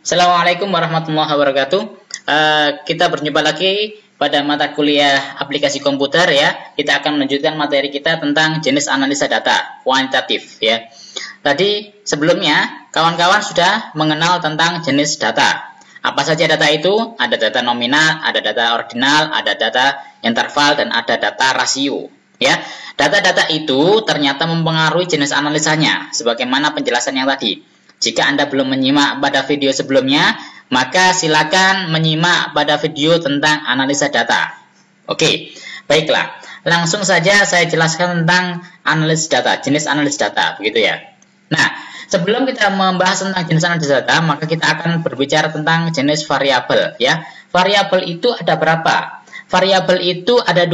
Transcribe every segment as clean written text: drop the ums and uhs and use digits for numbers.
Assalamualaikum warahmatullahi wabarakatuh. Kita berjumpa lagi pada mata kuliah aplikasi komputer ya. Kita akan melanjutkan materi kita tentang jenis analisa data kuantitatif ya. Tadi sebelumnya kawan-kawan sudah mengenal tentang jenis data. Apa saja data itu? Ada data nominal, ada data ordinal, ada data interval, dan ada data rasio. Ya, data-data itu ternyata mempengaruhi jenis analisanya, sebagaimana penjelasan yang tadi. Jika Anda belum menyimak pada video sebelumnya, maka silakan menyimak pada video tentang analisa data. Oke, baiklah. Langsung saja saya jelaskan tentang analis data, jenis analis data, begitu ya. Nah, sebelum kita membahas tentang jenis analis data, maka kita akan berbicara tentang jenis variabel, ya. Variabel itu ada berapa? Variabel itu ada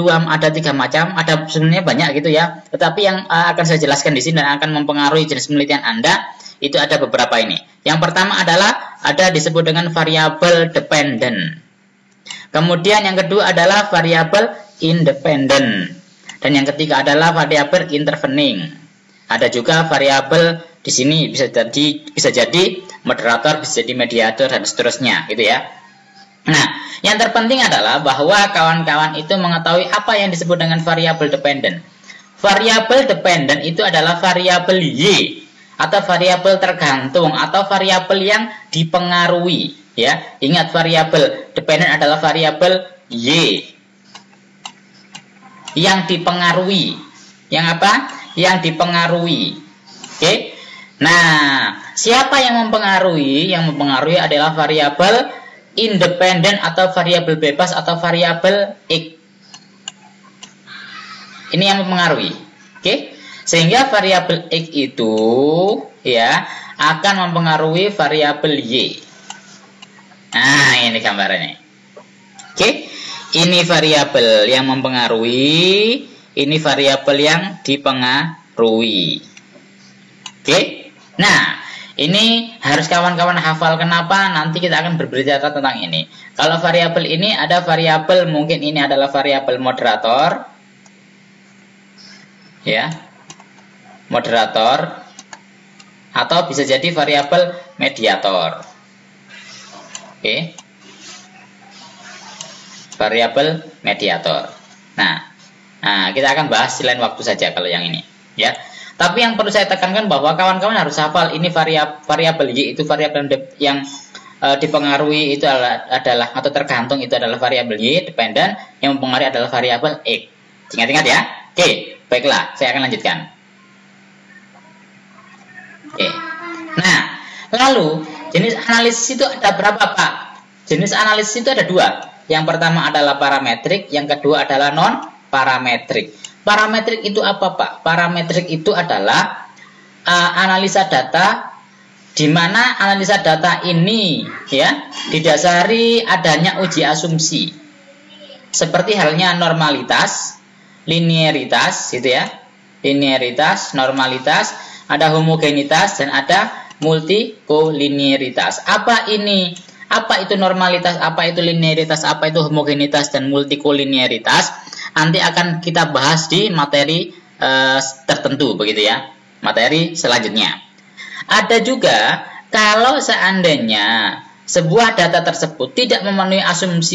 tiga macam, ada sebenarnya banyak gitu ya. Tetapi yang akan saya jelaskan di sini dan akan mempengaruhi jenis penelitian Anda, itu ada beberapa ini. Yang pertama adalah ada disebut dengan variabel dependent. Kemudian yang kedua adalah variabel independent. Dan yang ketiga adalah variabel intervening. Ada juga variabel di sini bisa jadi moderator, bisa jadi mediator, dan seterusnya gitu ya. Nah, yang terpenting adalah bahwa kawan-kawan itu mengetahui apa yang disebut dengan variabel dependent. Variabel dependent itu adalah variabel Y atau variabel tergantung atau variabel yang dipengaruhi ya. Ingat, variabel dependent adalah variabel Y yang dipengaruhi. Yang apa? Yang dipengaruhi. Oke. Nah, siapa yang mempengaruhi? Yang mempengaruhi adalah variabel independen atau variabel bebas atau variabel X. Ini yang mempengaruhi. Oke. Sehingga variabel X itu ya akan mempengaruhi variabel Y. Nah, ini gambarannya. Oke. Ini variabel yang mempengaruhi, ini variabel yang dipengaruhi. Oke. Nah, ini harus kawan-kawan hafal. Kenapa? Nanti kita akan berbicara tentang ini. Kalau variabel ini ada variabel, mungkin ini adalah variabel moderator. Ya. Moderator, atau bisa jadi variabel mediator. Oke. Variabel mediator. Nah, kita akan bahas di lain waktu saja kalau yang ini, ya. Tapi yang perlu saya tekankan bahwa kawan-kawan harus hafal ini variabel Y itu variabel yang dipengaruhi itu adalah atau tergantung itu adalah variabel Y, dependent, yang mempengaruhi adalah variabel X. Ingat-ingat ya. Oke, baiklah, saya akan lanjutkan. Oke. Nah, lalu jenis analisis itu ada berapa, Pak? Jenis analisis itu ada dua. Yang pertama adalah parametrik, yang kedua adalah non parametrik. Parametrik itu apa, Pak? Parametrik itu adalah analisa data, di mana analisa data ini ya didasari adanya uji asumsi. Seperti halnya normalitas, linearitas gitu ya. Linearitas, normalitas, ada homogenitas, dan ada multikolinearitas. Apa ini? Apa itu normalitas? Apa itu linearitas? Apa itu homogenitas dan multikolinearitas? Nanti akan kita bahas di materi tertentu begitu ya. Materi selanjutnya. Ada juga kalau seandainya sebuah data tersebut tidak memenuhi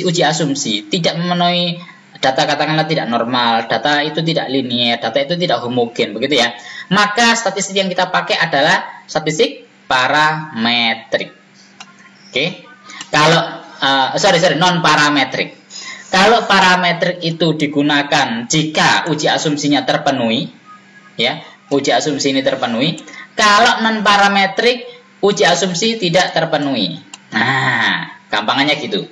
uji asumsi, tidak memenuhi data katakanlah tidak normal, data itu tidak linear, data itu tidak homogen begitu ya. Maka statistik yang kita pakai adalah statistik parametrik. Oke. Kalau non parametrik. Kalau parametrik itu digunakan jika uji asumsinya terpenuhi, ya, uji asumsi ini terpenuhi. Kalau non parametrik uji asumsi tidak terpenuhi. Nah, gampangannya gitu,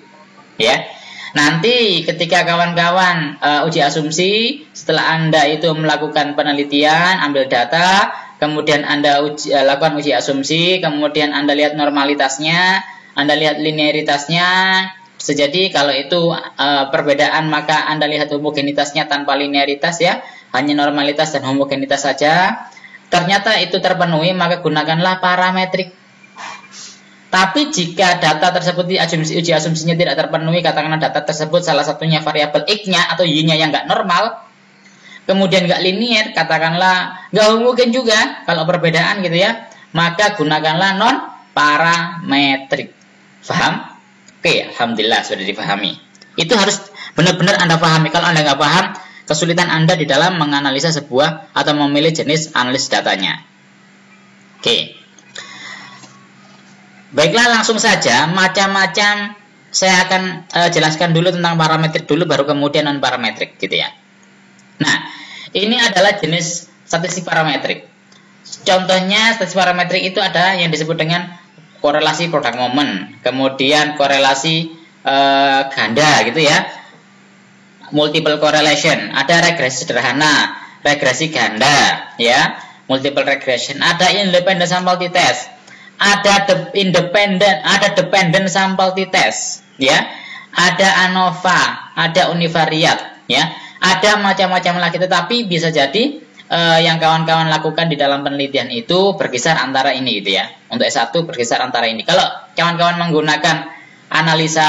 ya. Nanti ketika kawan-kawan uji asumsi, setelah Anda itu melakukan penelitian, ambil data, kemudian Anda lakukan uji asumsi, kemudian Anda lihat normalitasnya, Anda lihat linearitasnya. Bisa jadi kalau itu perbedaan, maka Anda lihat homogenitasnya tanpa linearitas ya, hanya normalitas dan homogenitas saja. Ternyata itu terpenuhi, maka gunakanlah parametrik. Tapi jika data tersebut uji asumsinya tidak terpenuhi, katakanlah data tersebut salah satunya variabel X-nya atau Y-nya yang nggak normal, kemudian nggak linear, katakanlah nggak homogen juga kalau perbedaan gitu ya, maka gunakanlah non parametrik. Paham? Oke, alhamdulillah sudah dipahami. Itu harus benar-benar Anda pahami. Kalau Anda nggak paham, kesulitan Anda di dalam menganalisa sebuah atau memilih jenis analis datanya. Oke. Baiklah, langsung saja macam-macam saya akan jelaskan dulu tentang parametrik dulu, baru kemudian non parametrik gitu ya. Nah, ini adalah jenis statistik parametrik. Contohnya statistik parametrik itu ada yang disebut dengan korelasi product moment, kemudian korelasi ganda gitu ya, multiple correlation, ada regresi sederhana, regresi ganda ya, multiple regression, ada independent sample t-test, ada dependent sample t-test ya, ada ANOVA, ada univariat ya, ada macam-macam lagi. Tetapi bisa jadi yang kawan-kawan lakukan di dalam penelitian itu berkisar antara ini gitu ya. Untuk S1 berkisar antara ini. Kalau kawan-kawan menggunakan analisis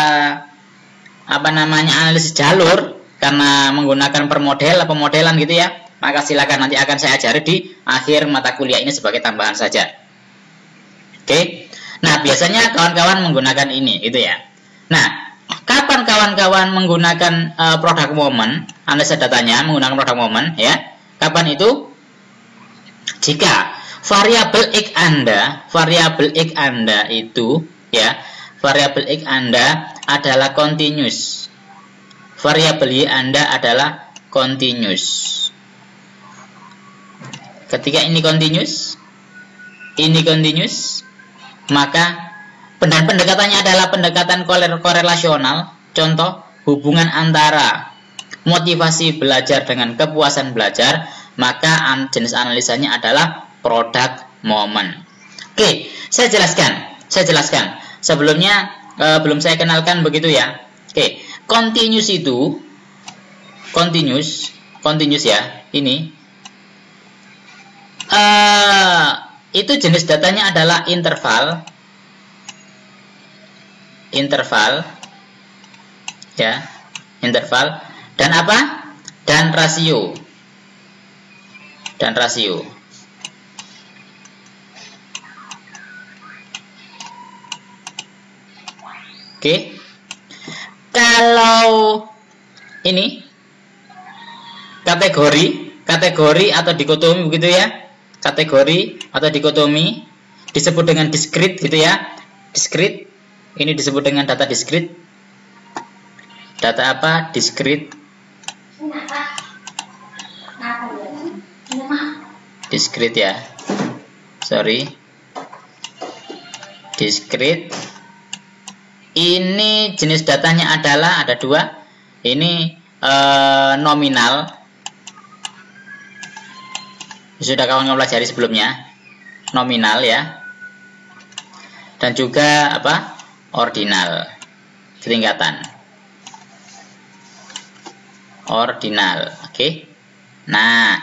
jalur karena menggunakan pemodelan gitu ya, maka silakan, nanti akan saya ajari di akhir mata kuliah ini sebagai tambahan saja. Oke. Nah, biasanya kawan-kawan menggunakan ini gitu ya. Nah, kapan kawan-kawan menggunakan product moment, analisa datanya menggunakan product moment ya? Kapan itu? Jika variabel X Anda itu ya, variabel X Anda adalah continuous. Variabel Y Anda adalah continuous. Ketika ini continuous, maka pendekatannya adalah pendekatan korelasional. Contoh, hubungan antara motivasi belajar dengan kepuasan belajar, maka jenis analisanya adalah product moment. Oke, saya jelaskan. Sebelumnya belum saya kenalkan begitu ya. Oke, continuous itu ya, ini itu jenis datanya adalah interval ya, interval dan apa? Dan rasio. Oke. Kalau ini kategori atau dikotomi begitu ya. Kategori atau dikotomi disebut dengan discrete gitu ya. Discrete ini disebut dengan data discrete. Data apa? Discrete. Discrete ya. Sorry. Discrete. Ini jenis datanya adalah ada dua. Ini nominal. Sudah kawan pelajari sebelumnya. Nominal ya. Dan juga apa? Ordinal. Ketingkatan. Ordinal. Oke. Nah,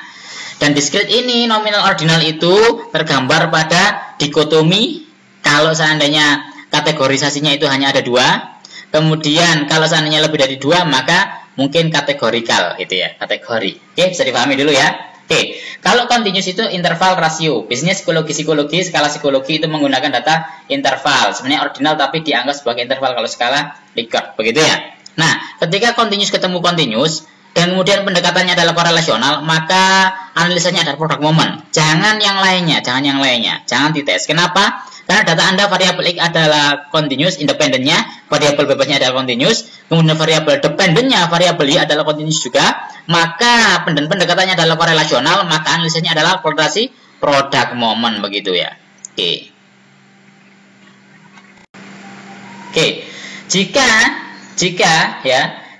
dan discrete ini, nominal ordinal itu tergambar pada dikotomi. Kalau seandainya kategorisasinya itu hanya ada dua, kemudian kalau seandainya lebih dari dua, maka mungkin kategorikal gitu ya, kategori. Oke, bisa dipahami dulu ya. Oke, kalau continuous itu interval rasio. Biasanya psikologi, skala psikologi itu menggunakan data interval. Sebenarnya ordinal tapi dianggap sebagai interval kalau skala Likert, begitu ya. Nah, ketika continuous ketemu continuous dan kemudian pendekatannya adalah korelasional, maka analisanya adalah product moment. Jangan yang lainnya, jangan t-test. Kenapa? Karena data Anda variabel X adalah continuous, independennya, variabel bebasnya adalah continuous, kemudian variabel dependennya, variabel Y adalah continuous juga, maka pendekatannya adalah korelasional, maka analisanya adalah korelasi product moment begitu ya. Oke.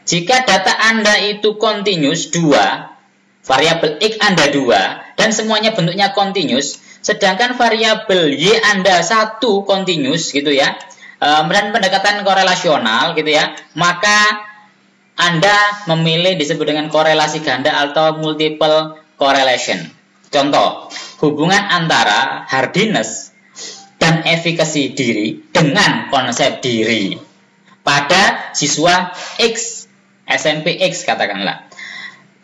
Jika data Anda itu continuous 2, variabel X Anda 2 dan semuanya bentuknya continuous, sedangkan variabel Y Anda 1 continuous gitu ya, dan pendekatan korelasional gitu ya, maka Anda memilih disebut dengan korelasi ganda atau multiple correlation. Contoh, hubungan antara hardiness dan efikasi diri dengan konsep diri pada siswa X, SMP X katakanlah.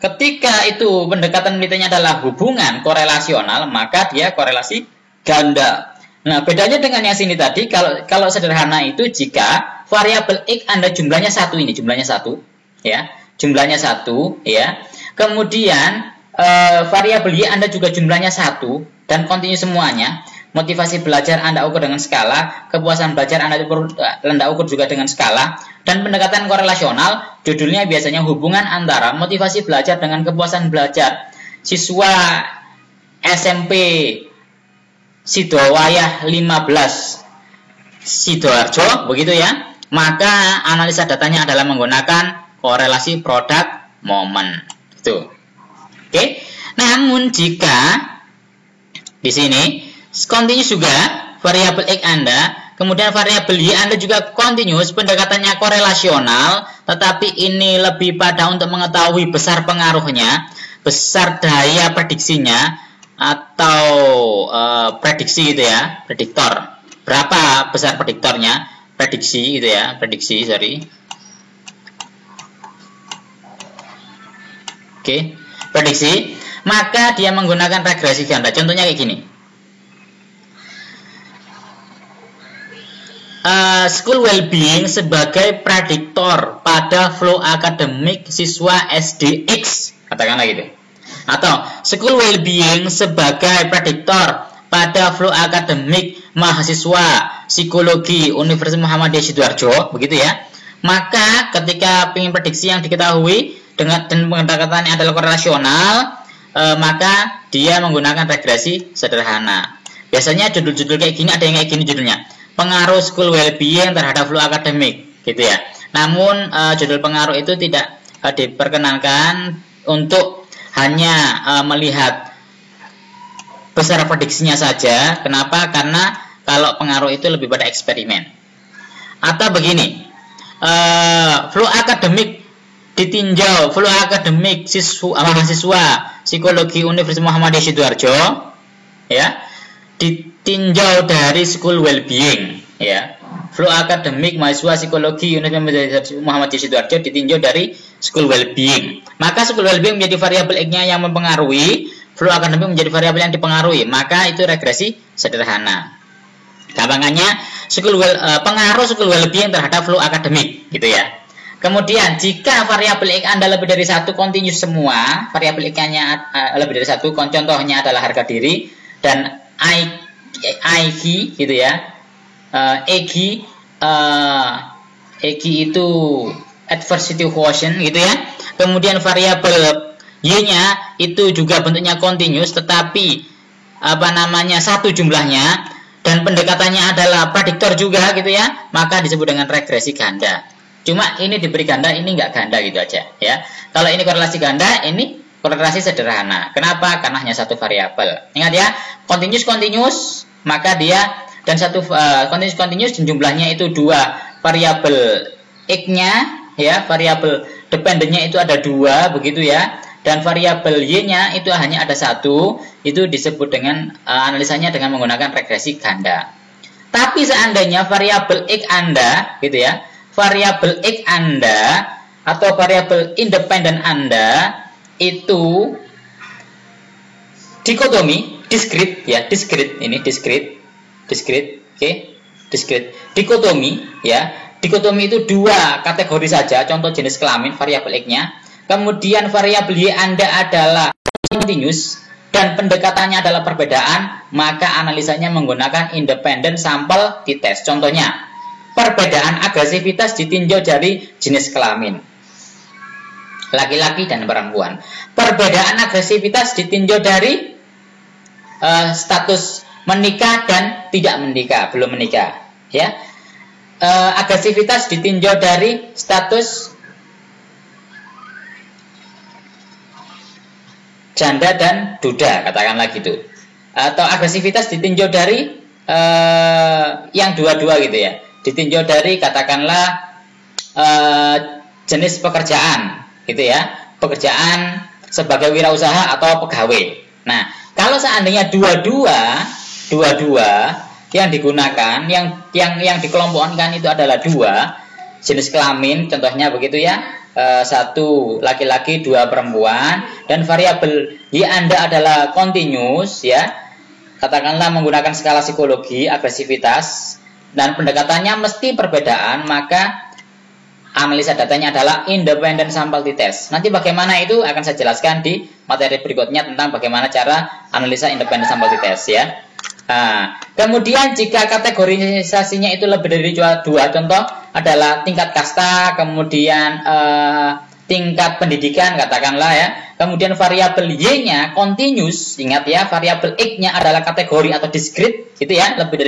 Ketika itu pendekatan penelitiannya adalah hubungan korelasional, maka dia korelasi ganda. Nah, bedanya dengan yang sini tadi, kalau sederhana itu jika variabel X Anda jumlahnya 1 ini, jumlahnya 1, ya. Jumlahnya 1, ya. Kemudian variabel Y Anda juga jumlahnya 1 dan kontinu semuanya. Motivasi belajar Anda ukur dengan skala, kepuasan belajar Anda ukur juga dengan skala, dan pendekatan korelasional, judulnya biasanya hubungan antara motivasi belajar dengan kepuasan belajar siswa SMP Sidowayah 15 Sidoarjo, begitu ya. Maka analisa datanya adalah menggunakan korelasi produk momen. Itu. Oke. Namun jika di sini continuous juga variabel X Anda, kemudian variabel Y Anda juga continuous, pendekatannya korelasional, tetapi ini lebih pada untuk mengetahui besar pengaruhnya, besar daya prediksinya, atau prediksi gitu ya, prediktor. Berapa besar prediktornya? Prediksi gitu ya, prediksi, sorry. Oke, prediksi. Maka dia menggunakan regresi ganda. Contohnya kayak gini. School well-being sebagai prediktor pada flow akademik siswa SDX, katakanlah gitu. Atau school well-being sebagai prediktor pada flow akademik mahasiswa psikologi Universitas Muhammadiyah Sidoarjo, begitu ya. Maka ketika ingin prediksi yang diketahui dan pendekatannya adalah korelasional, maka dia menggunakan regresi sederhana. Biasanya judul-judul kayak gini ada yang kayak gini judulnya, pengaruh school well-being terhadap flow akademik, gitu ya. Namun judul pengaruh itu tidak diperkenankan untuk hanya melihat besar prediksinya saja. Kenapa? Karena kalau pengaruh itu lebih pada eksperimen. Atau begini, flow akademik ditinjau, flow akademik mahasiswa psikologi Universitas Muhammadiyah Sidoarjo, ya, ditinjau dari school well-being, ya. Flow akademik mahasiswa psikologi Universitas Muhammadiyah Sidoarjo ditinjau dari school well-being. Maka school well-being menjadi variabel X-nya yang mempengaruhi, flow akademik menjadi variabel yang dipengaruhi. Maka itu regresi sederhana. Gampangannya pengaruh school well-being terhadap flow akademik, gitu ya. Kemudian jika variabel X Anda lebih dari 1 continuous semua, variabel X-nya lebih dari 1, contohnya adalah harga diri dan IG gitu ya. EG itu adversity quotient gitu ya. Kemudian variabel Y-nya itu juga bentuknya continuous tetapi satu jumlahnya dan pendekatannya adalah prediktor juga gitu ya, maka disebut dengan regresi ganda. Cuma ini diberi ganda, ini enggak ganda gitu aja ya. Kalau ini korelasi ganda, ini korelasi sederhana. Kenapa? Karena hanya satu variabel. Ingat ya, continuous, maka dia dan satu continuous jumlahnya itu 2 variabel X-nya ya, variabel dependennya itu ada 2 begitu ya. Dan variabel Y-nya itu hanya ada 1, itu disebut dengan analisanya dengan menggunakan regresi ganda. Tapi seandainya variabel X Anda gitu ya, variabel X Anda atau variabel independen Anda itu dikotomi, diskrit ya, diskrit, oke, diskrit, dikotomi ya, dikotomi itu 2 kategori saja, contoh jenis kelamin variabel X-nya. Kemudian variabel Y Anda adalah continuous dan pendekatannya adalah perbedaan, maka analisanya menggunakan independen sampel t-test. Contohnya, perbedaan agresivitas ditinjau dari jenis kelamin, laki-laki dan perempuan. Perbedaan agresivitas ditinjau dari status menikah dan tidak menikah, belum menikah, ya. Agresivitas ditinjau dari status janda dan duda, katakanlah gitu. Atau agresivitas ditinjau dari yang dua-dua gitu ya. Ditinjau dari katakanlah jenis pekerjaan gitu ya. Pekerjaan sebagai wirausaha atau pegawai. Nah, kalau seandainya dua-dua yang digunakan, yang dikelompokkan itu adalah 2 jenis kelamin, contohnya begitu ya. 1 laki-laki, 2 perempuan, dan variabel Y Anda adalah continuous ya. katakanlah menggunakan skala psikologi agresivitas dan pendekatannya mesti perbedaan, maka analisa datanya adalah independent sample t-test. Nanti bagaimana itu akan saya jelaskan di materi berikutnya tentang bagaimana cara analisa independent sample t-test ya. Nah, kemudian jika kategorisasinya itu lebih dari dua contoh adalah tingkat kasta, kemudian tingkat pendidikan katakanlah ya, kemudian variabel y-nya continuous, ingat ya, variabel x-nya adalah kategori atau discrete gitu ya, lebih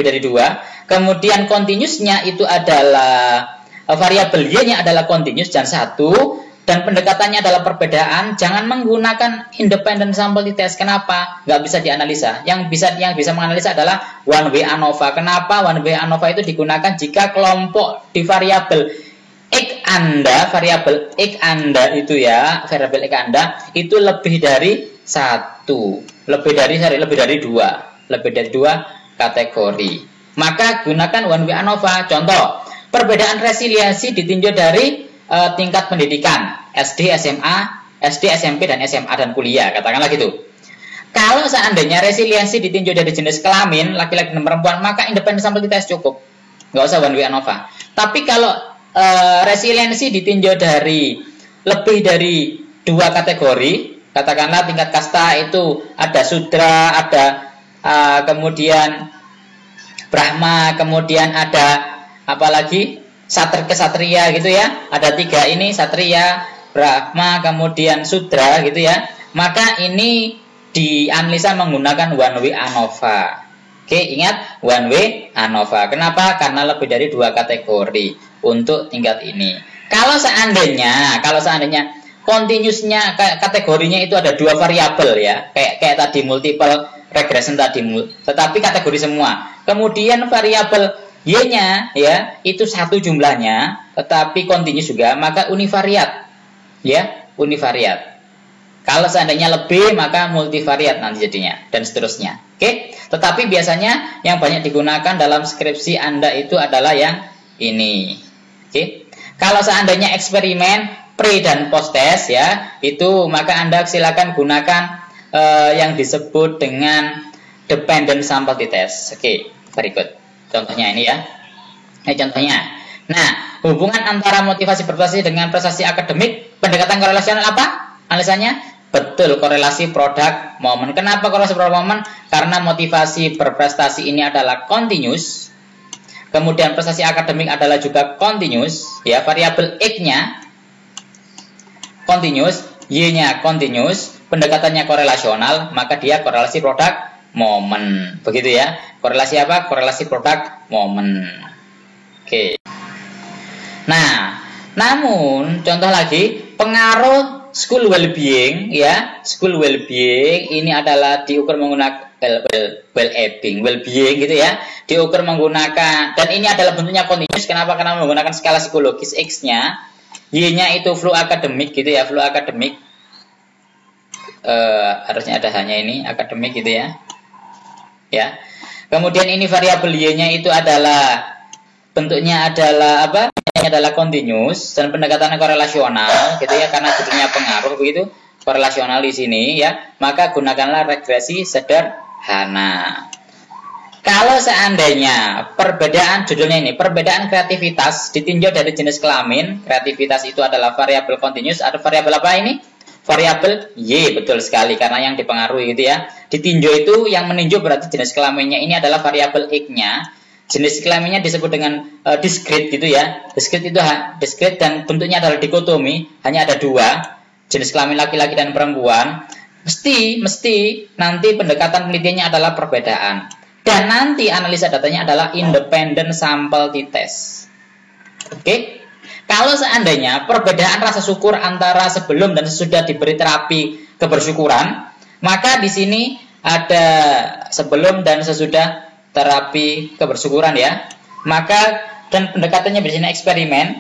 dari dua, kemudian continuous-nya itu adalah variabel y-nya adalah continuous dan satu, dan pendekatannya adalah perbedaan, jangan menggunakan independent sample t-test. Kenapa? Nggak bisa dianalisa. Yang bisa menganalisa adalah one way ANOVA. Kenapa one way ANOVA itu digunakan jika kelompok di variabel x Anda itu ya, variabel x Anda itu lebih dari satu, lebih dari dua kategori. Maka gunakan one way ANOVA. Contoh, perbedaan resiliensi ditinjau dari tingkat pendidikan SD, SMA, SD, SMP, dan SMA dan kuliah, katakanlah gitu. Kalau seandainya resiliensi ditinjau dari jenis kelamin laki-laki dan perempuan, maka independent sample t-test cukup, nggak usah one way ANOVA. Tapi kalau resiliensi ditinjau dari lebih dari dua kategori, katakanlah tingkat kasta itu ada Sudra, ada kemudian Brahma, kemudian ada apalagi kesatria gitu ya, ada tiga ini, Satria, Brahma, kemudian Sudra gitu ya, maka ini dianalisa menggunakan one way ANOVA. Oke, ingat one way ANOVA. Kenapa? Karena lebih dari dua kategori untuk tingkat ini. Kalau seandainya continuousnya kategorinya itu ada dua variabel ya, kayak tadi multiple regression tadi, tetapi kategori semua. Kemudian variabel y-nya ya itu satu jumlahnya, tetapi continuous juga, maka univariat ya, univariat. Kalau seandainya lebih maka multivariat nanti jadinya dan seterusnya. Oke, tetapi biasanya yang banyak digunakan dalam skripsi Anda itu adalah yang ini. Oke, kalau seandainya eksperimen pre dan post test ya, itu maka Anda silakan gunakan yang disebut dengan dependent sample t-test. Oke, berikut. Contohnya ini ya. Ini contohnya. Nah, hubungan antara motivasi berprestasi dengan prestasi akademik, pendekatan korelasional apa? Analisanya? Betul, korelasi produk momen. Kenapa korelasi produk momen? Karena motivasi berprestasi ini adalah continuous. Kemudian prestasi akademik adalah juga continuous, ya, variabel x-nya continuous, y-nya continuous, pendekatannya korelasional, maka dia korelasi produk momen, begitu ya. Korelasi apa? Korelasi produk momen. Oke. Nah, namun contoh lagi, pengaruh school well-being ya, school well-being ini adalah diukur menggunakan well-being gitu ya, diukur menggunakan, dan ini adalah bentuknya continuous. Kenapa? Karena menggunakan skala psikologis x-nya, y-nya itu flow akademik gitu ya, flow akademik. Harusnya ada hanya ini akademik gitu ya. Ya. Kemudian ini variabel y-nya itu adalah bentuknya adalah apa? Ini adalah continuous dan pendekatannya korelasional gitu ya, karena judulnya pengaruh begitu, korelasional di sini ya. Maka gunakanlah regresi sederhana. Kalau seandainya perbedaan judulnya ini, perbedaan kreativitas ditinjau dari jenis kelamin, kreativitas itu adalah variabel continuous, ada variabel apa ini? Variabel y, betul sekali, karena yang dipengaruhi gitu ya. Ditinjau itu yang meninjau berarti jenis kelaminnya ini adalah variabel x-nya. Jenis kelaminnya disebut dengan discrete gitu ya. Discrete itu discrete dan bentuknya adalah dikotomi, hanya ada dua, jenis kelamin laki-laki dan perempuan. Mesti nanti pendekatan penelitiannya adalah perbedaan. Dan nanti analisa datanya adalah independent sample t-test. Oke? Kalau seandainya perbedaan rasa syukur antara sebelum dan sesudah diberi terapi kebersyukuran, maka di sini ada sebelum dan sesudah terapi kebersyukuran ya. Maka dan pendekatannya di sini eksperimen.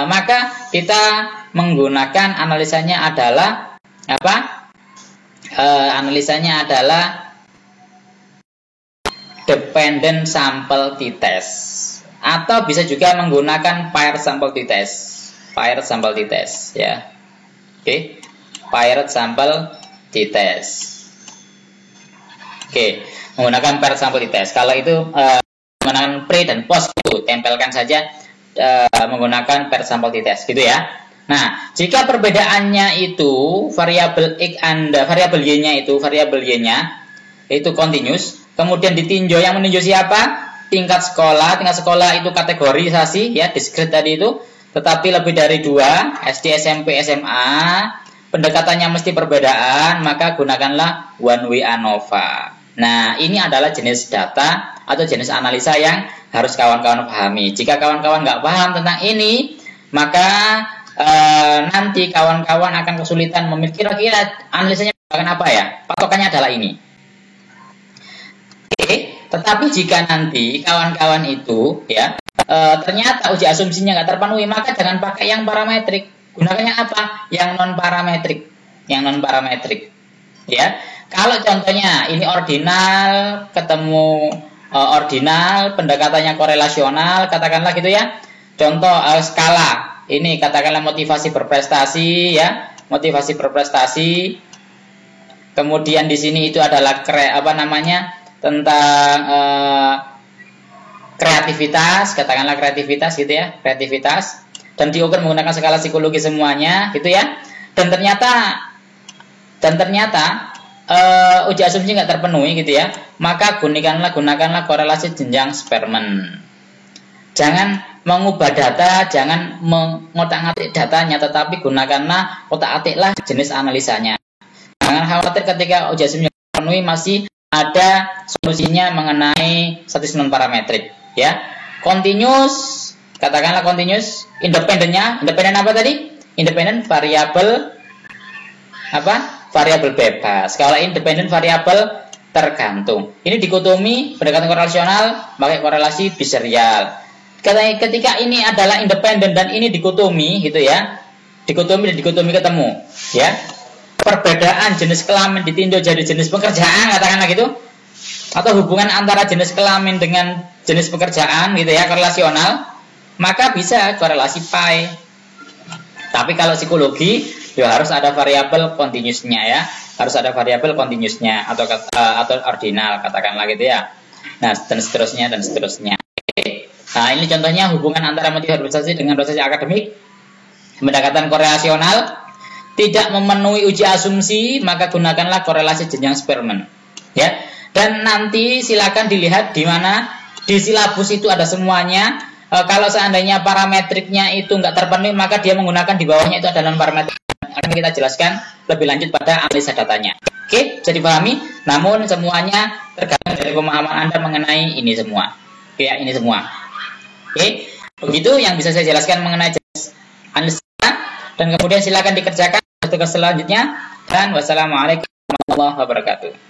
Maka kita menggunakan analisanya adalah apa? Analisanya adalah dependent sample t-test. Atau bisa juga menggunakan paired sample t-test. Paired sample t-test ya. Oke. Paired sample t-test. Oke, menggunakan per sampel t-test. Kalau itu menggunakan pre dan post itu tempelkan saja menggunakan per sampel t-test gitu ya. Nah, jika perbedaannya itu variabel x Anda, variabel y-nya itu continuous, kemudian ditinjau, yang meninjau siapa? Tingkat sekolah itu kategorisasi ya, discrete tadi itu, tetapi lebih dari 2, SD, SMP, SMA, pendekatannya mesti perbedaan, maka gunakanlah one way ANOVA. Nah, ini adalah jenis data atau jenis analisa yang harus kawan-kawan pahami. Jika kawan-kawan nggak paham tentang ini, maka nanti kawan-kawan akan kesulitan memikir kira-kira analisanya akan apa ya. Patokannya adalah ini. Oke, tetapi jika nanti kawan-kawan itu ya ternyata uji asumsinya nggak terpenuhi, maka jangan pakai yang parametrik. Gunakannya apa? Yang non parametrik. Ya. Kalau contohnya ini ordinal ketemu ordinal, pendekatannya korelasional, katakanlah gitu ya. Contoh skala. Ini katakanlah motivasi berprestasi ya, motivasi berprestasi. Kemudian di sini itu adalah tentang kreativitas, katakanlah kreativitas gitu ya, kreativitas, dan diukur menggunakan skala psikologi semuanya gitu ya. Dan ternyata uji asumsi nggak terpenuhi gitu ya, maka gunakanlah korelasi jenjang Spearman. Jangan mengubah data, jangan mengotak-atik datanya, tetapi gunakanlah otak-atiklah jenis analisanya. Jangan khawatir ketika uji asumsi terpenuhi, masih ada solusinya mengenai statistik non parametrik ya. Continuous, katakanlah continuous, independen apa tadi? Independen variabel variabel bebas. Kalau independen variabel tergantung. Ini dikotomi pendekatan korelasional pakai korelasi biserial. Ketika ini adalah independen dan ini dikotomi gitu ya. Dikotomi ketemu ya. Perbedaan jenis kelamin ditinjau jadi jenis pekerjaan, katakanlah gitu. Atau hubungan antara jenis kelamin dengan jenis pekerjaan gitu ya, korelasional, maka bisa korelasi pi. Tapi kalau psikologi ya harus ada variabel continuousnya ya, harus ada variabel continuousnya atau ordinal, katakanlah gitu ya. Nah, dan seterusnya. Nah, ini contohnya hubungan antara motivasi berprestasi dengan prestasi akademik, pendekatan korelasional, tidak memenuhi uji asumsi, maka gunakanlah korelasi jenjang Spearman ya. Dan nanti silakan dilihat di mana di silabus itu ada semuanya. Kalau seandainya parametriknya itu nggak terpenuhi, maka dia menggunakan di bawahnya itu adalah parametrik. Akan kita jelaskan lebih lanjut pada analisa datanya. Oke, bisa dipahami. Namun semuanya tergantung dari pemahaman Anda mengenai ini semua. Oke, ya, ini semua. Oke, begitu yang bisa saya jelaskan mengenai jenis analisa. Dan kemudian silakan dikerjakan tugas selanjutnya. Dan wassalamualaikum warahmatullahi wabarakatuh.